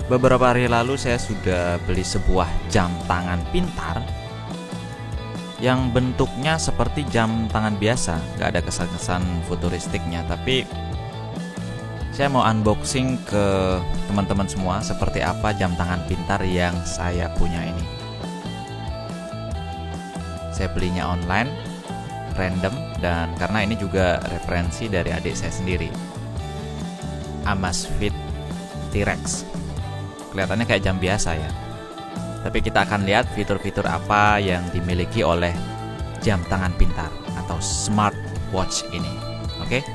Beberapa hari lalu saya sudah beli sebuah jam tangan pintar yang bentuknya seperti jam tangan biasa, gak ada kesan-kesan futuristiknya. Tapi saya mau unboxing ke teman-teman semua seperti apa jam tangan pintar yang saya punya ini. Saya belinya online, random, dan karena ini juga referensi dari adik saya sendiri, Amazfit T-Rex. Kelihatannya kayak jam biasa ya. Tapi kita akan lihat fitur-fitur apa yang dimiliki oleh jam tangan pintar atau smartwatch ini. Oke?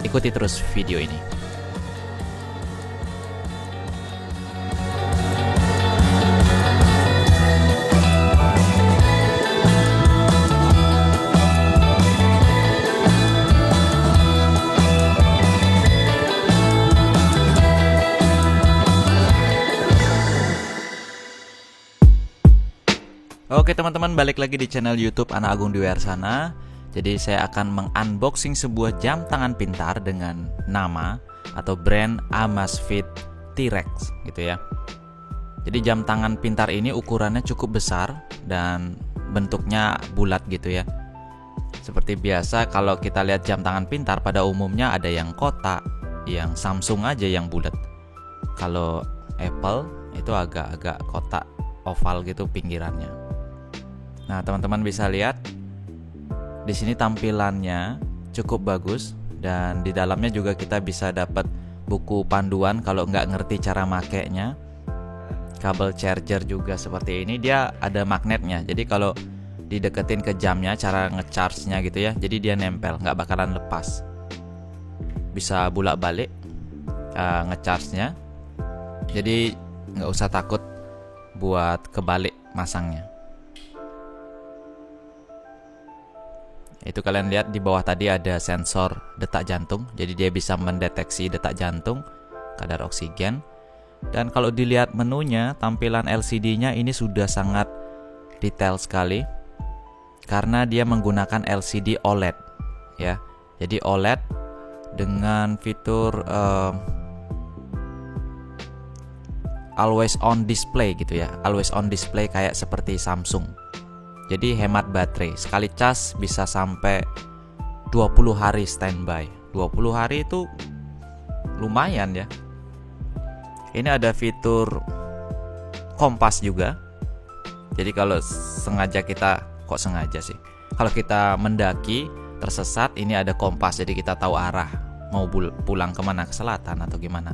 Ikuti terus video ini. Oke teman-teman, balik lagi di channel YouTube Anak Agung Dwi Arsana. Jadi saya akan mengunboxing sebuah jam tangan pintar dengan nama atau brand Amazfit T-Rex gitu ya. Jadi jam tangan pintar ini ukurannya cukup besar dan bentuknya bulat gitu ya. Seperti biasa kalau kita lihat jam tangan pintar pada umumnya ada yang kotak, yang Samsung aja yang bulat. Kalau Apple itu agak-agak kotak oval gitu pinggirannya. Nah, teman-teman bisa lihat di sini tampilannya cukup bagus dan di dalamnya juga kita bisa dapat buku panduan kalau nggak ngerti cara makainya. Kabel charger juga seperti ini, dia ada magnetnya. Jadi kalau dideketin ke jamnya, cara ngecharge-nya gitu ya. Jadi dia nempel, nggak bakalan lepas. Bisa bolak-balik ngecharge-nya. Jadi nggak usah takut buat kebalik masangnya. Itu kalian lihat di bawah tadi ada sensor detak jantung. Jadi dia bisa mendeteksi detak jantung, kadar oksigen. Dan kalau dilihat menunya, tampilan LCD-nya ini sudah sangat detail sekali karena dia menggunakan LCD OLED ya. Jadi OLED dengan fitur always on display gitu ya. Always on display kayak seperti Samsung. Jadi hemat baterai, sekali cas bisa sampai 20 hari standby. 20 hari itu lumayan ya. Ini ada fitur kompas juga. Jadi kalau kalau kita mendaki tersesat, ini ada kompas, jadi kita tahu arah mau pulang kemana, ke selatan atau gimana.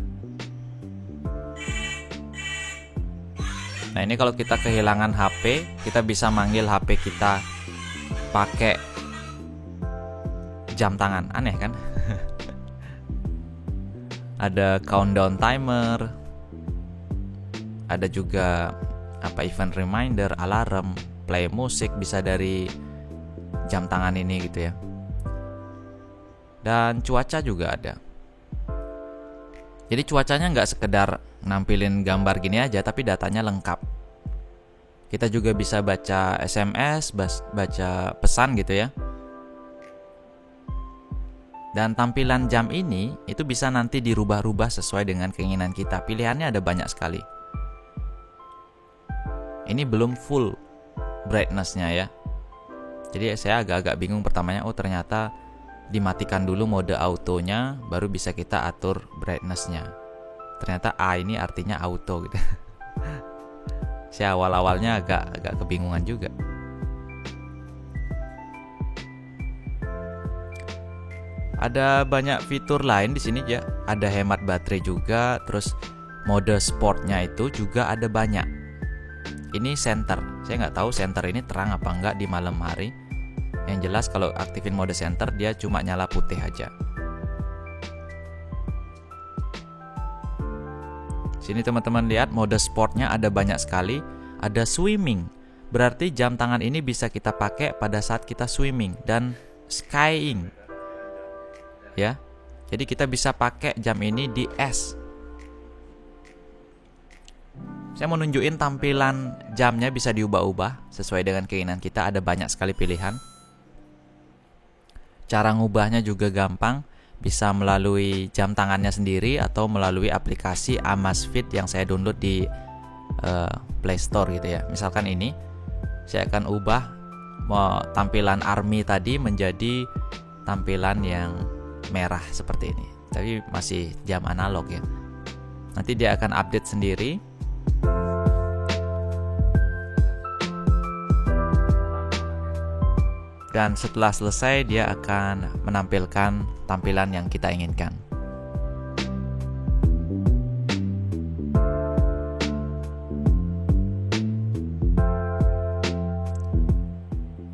Nah, ini kalau kita kehilangan HP, kita bisa manggil HP kita pakai jam tangan. Aneh kan? Ada countdown timer. Ada juga event reminder, alarm, play musik bisa dari jam tangan ini gitu ya. Dan cuaca juga ada. Jadi cuacanya nggak sekedar nampilin gambar gini aja, tapi datanya lengkap. Kita juga bisa baca SMS, baca pesan gitu ya. Dan tampilan jam ini itu bisa nanti dirubah-rubah sesuai dengan keinginan kita. Pilihannya ada banyak sekali. Ini belum full brightness-nya ya. Jadi saya agak-agak bingung pertamanya, ternyata dimatikan dulu mode autonya, baru bisa kita atur brightness-nya. Ternyata A ini artinya auto gitu. Saya awal-awalnya agak kebingungan juga. Ada banyak fitur lain di sini ya. Ada hemat baterai juga, terus mode sportnya itu juga ada banyak. Ini center. Saya nggak tahu center ini terang apa enggak di malam hari. Yang jelas kalau aktifin mode center dia cuma nyala putih aja. Sini teman-teman lihat mode sportnya ada banyak sekali. Ada swimming, berarti jam tangan ini bisa kita pakai pada saat kita swimming. Dan skiing ya. Jadi kita bisa pakai jam ini di es. Saya mau nunjukin tampilan jamnya bisa diubah-ubah sesuai dengan keinginan kita. Ada banyak sekali pilihan. Cara ngubahnya juga gampang. bisa melalui jam tangannya sendiri atau melalui aplikasi Amazfit yang saya download di Play Store gitu ya. Misalkan ini saya akan ubah tampilan Army tadi menjadi tampilan yang merah seperti ini, tapi masih jam analog ya. Nanti dia akan update sendiri. Dan setelah selesai dia akan menampilkan tampilan yang kita inginkan.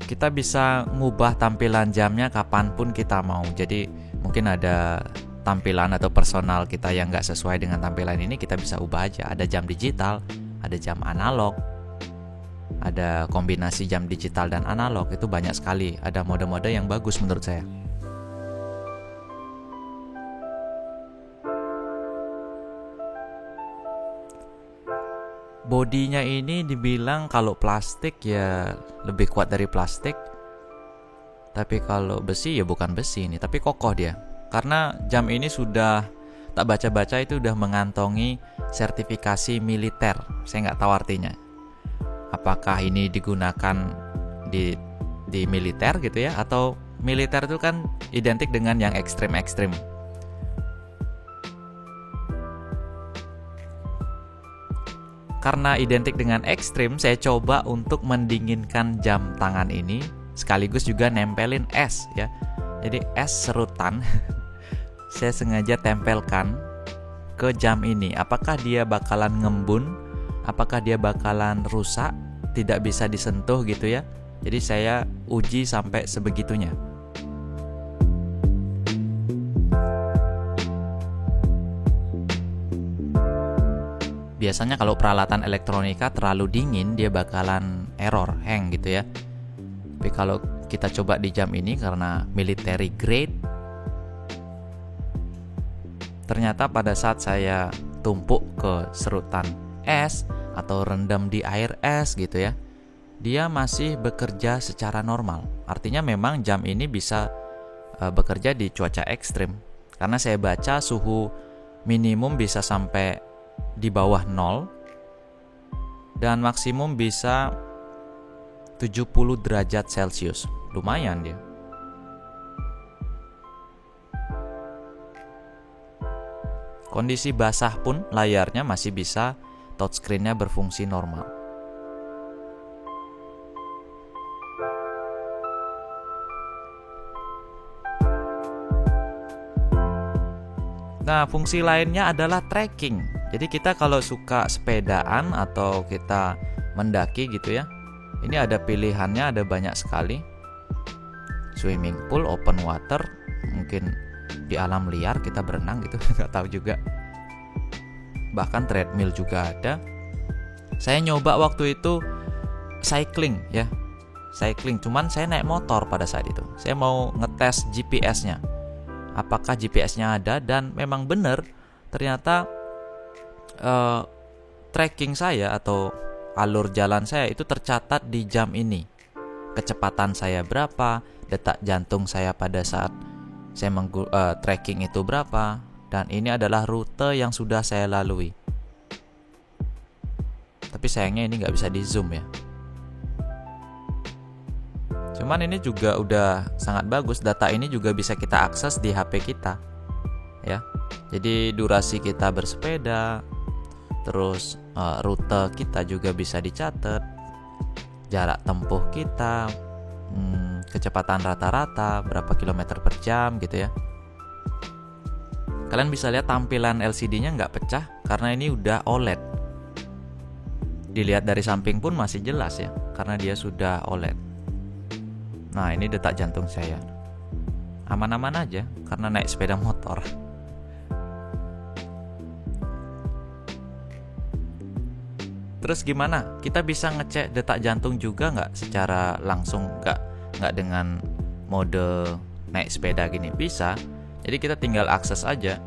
Kita bisa ngubah tampilan jamnya kapanpun kita mau. Jadi mungkin ada tampilan atau personal kita yang nggak sesuai dengan tampilan ini, kita bisa ubah aja. Ada jam digital, ada jam analog, ada kombinasi jam digital dan analog, itu banyak sekali. Ada mode-mode yang bagus menurut saya. Bodinya ini dibilang kalau plastik ya lebih kuat dari plastik. Tapi kalau besi ya bukan besi ini, tapi kokoh dia. Karena jam ini sudah, tak baca-baca itu udah mengantongi sertifikasi militer. Saya nggak tahu artinya. Apakah ini digunakan di militer gitu ya, atau militer itu kan identik dengan yang ekstrim-ekstrim. Karena identik dengan ekstrim, saya coba untuk mendinginkan jam tangan ini sekaligus juga nempelin es ya. Jadi es serutan saya sengaja tempelkan ke jam ini. Apakah dia bakalan ngembun? Apakah dia bakalan rusak, tidak bisa disentuh gitu ya. Jadi saya uji sampai sebegitunya. Biasanya kalau peralatan elektronika terlalu dingin, dia bakalan error, hang gitu ya. Tapi kalau kita coba di jam ini karena military grade, ternyata pada saat saya tumpuk ke serutan es atau rendam di air es gitu ya, dia masih bekerja secara normal. Artinya memang jam ini bisa bekerja di cuaca ekstrim. Karena saya baca suhu minimum bisa sampai di bawah 0 dan maksimum bisa 70 derajat Celcius. Lumayan dia. Kondisi basah pun layarnya masih bisa, touchscreen-nya berfungsi normal. Nah, fungsi lainnya adalah tracking. Jadi kita kalau suka sepedaan atau kita mendaki gitu ya, ini ada pilihannya, ada banyak sekali. Swimming pool, open water, mungkin di alam liar kita berenang gitu, nggak tahu juga. Bahkan treadmill juga ada. Saya nyoba waktu itu cycling ya, cycling. Cuman saya naik motor pada saat itu. Saya mau ngetes GPS-nya. Apakah GPS-nya ada, dan memang benar ternyata tracking saya atau alur jalan saya itu tercatat di jam ini. Kecepatan saya berapa, detak jantung saya pada saat saya tracking itu berapa, dan ini adalah rute yang sudah saya lalui. Tapi sayangnya ini nggak bisa di zoom ya. Cuman ini juga udah sangat bagus. Data ini juga bisa kita akses di HP kita ya. Jadi durasi kita bersepeda, terus rute kita juga bisa dicatat, jarak tempuh kita, kecepatan rata-rata berapa kilometer per jam gitu ya. Kalian bisa lihat tampilan LCD-nya nggak pecah karena ini udah OLED. Dilihat dari samping pun masih jelas ya, karena dia sudah OLED. Nah, ini detak jantung saya. Aman-aman aja karena naik sepeda motor. Terus gimana? Kita bisa ngecek detak jantung juga nggak secara langsung, nggak dengan mode naik sepeda gini? Bisa. Jadi kita tinggal akses aja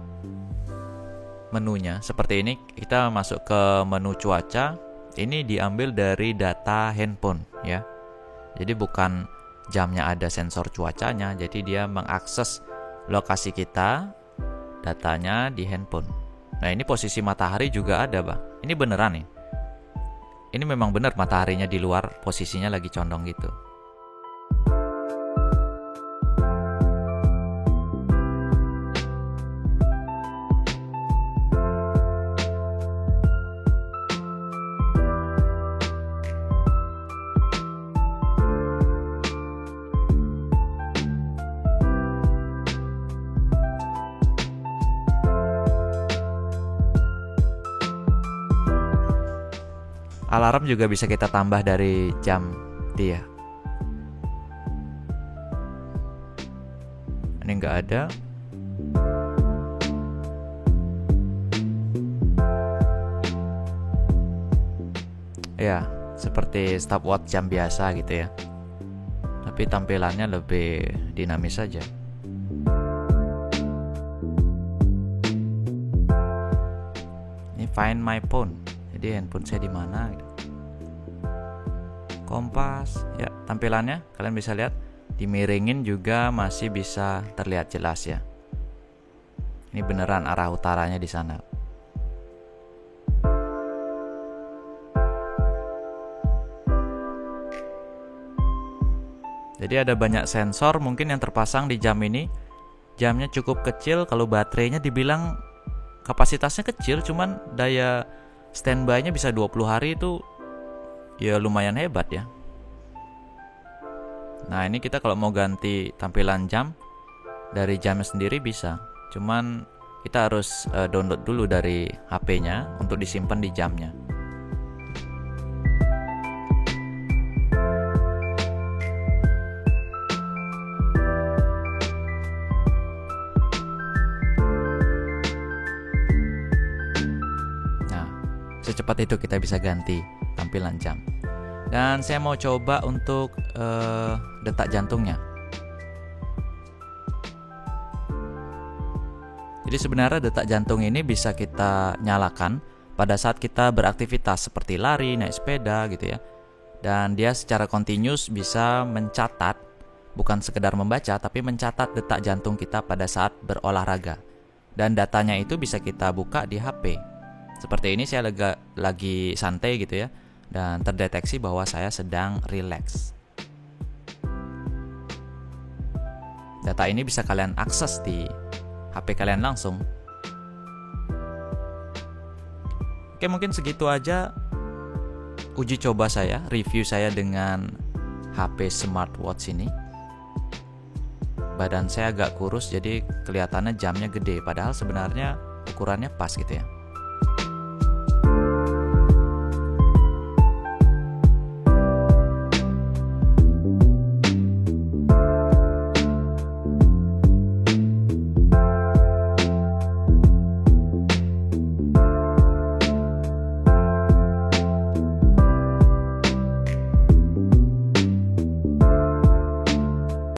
menunya. Seperti ini, kita masuk ke menu cuaca. Ini diambil dari data handphone ya. Jadi bukan jamnya ada sensor cuacanya, jadi dia mengakses lokasi kita, datanya di handphone. Nah, ini posisi matahari juga ada, Bang. Ini beneran nih. Ini memang benar mataharinya di luar, posisinya lagi condong gitu. Alarm juga bisa kita tambah dari jam dia. Ini nggak ada. Ya, seperti stopwatch jam biasa gitu ya. Tapi tampilannya lebih dinamis saja. Ini find my phone. Jadi handphone saya di mana? Kompas, ya tampilannya kalian bisa lihat dimiringin juga masih bisa terlihat jelas ya. Ini beneran arah utaranya di sana. Jadi ada banyak sensor mungkin yang terpasang di jam ini. Jamnya cukup kecil, kalau baterainya dibilang kapasitasnya kecil, cuman daya standby-nya bisa 20 hari itu ya lumayan hebat ya. Nah, ini kita kalau mau ganti tampilan jam dari jamnya sendiri bisa. Cuman kita harus download dulu dari HP-nya untuk disimpan di jamnya. Secepat itu kita bisa ganti tampilan jam. Dan saya mau coba untuk detak jantungnya. Jadi sebenarnya detak jantung ini bisa kita nyalakan pada saat kita beraktivitas seperti lari, naik sepeda gitu ya. Dan dia secara continuous bisa mencatat, bukan sekedar membaca, tapi mencatat detak jantung kita pada saat berolahraga. Dan datanya itu bisa kita buka di HP. Seperti ini saya lagi santai gitu ya, dan terdeteksi bahwa saya sedang relax. Data ini bisa kalian akses di HP kalian langsung. Oke, mungkin segitu aja uji coba saya, review saya dengan HP smartwatch ini. Badan saya agak kurus jadi kelihatannya jamnya gede, padahal sebenarnya ukurannya pas gitu ya.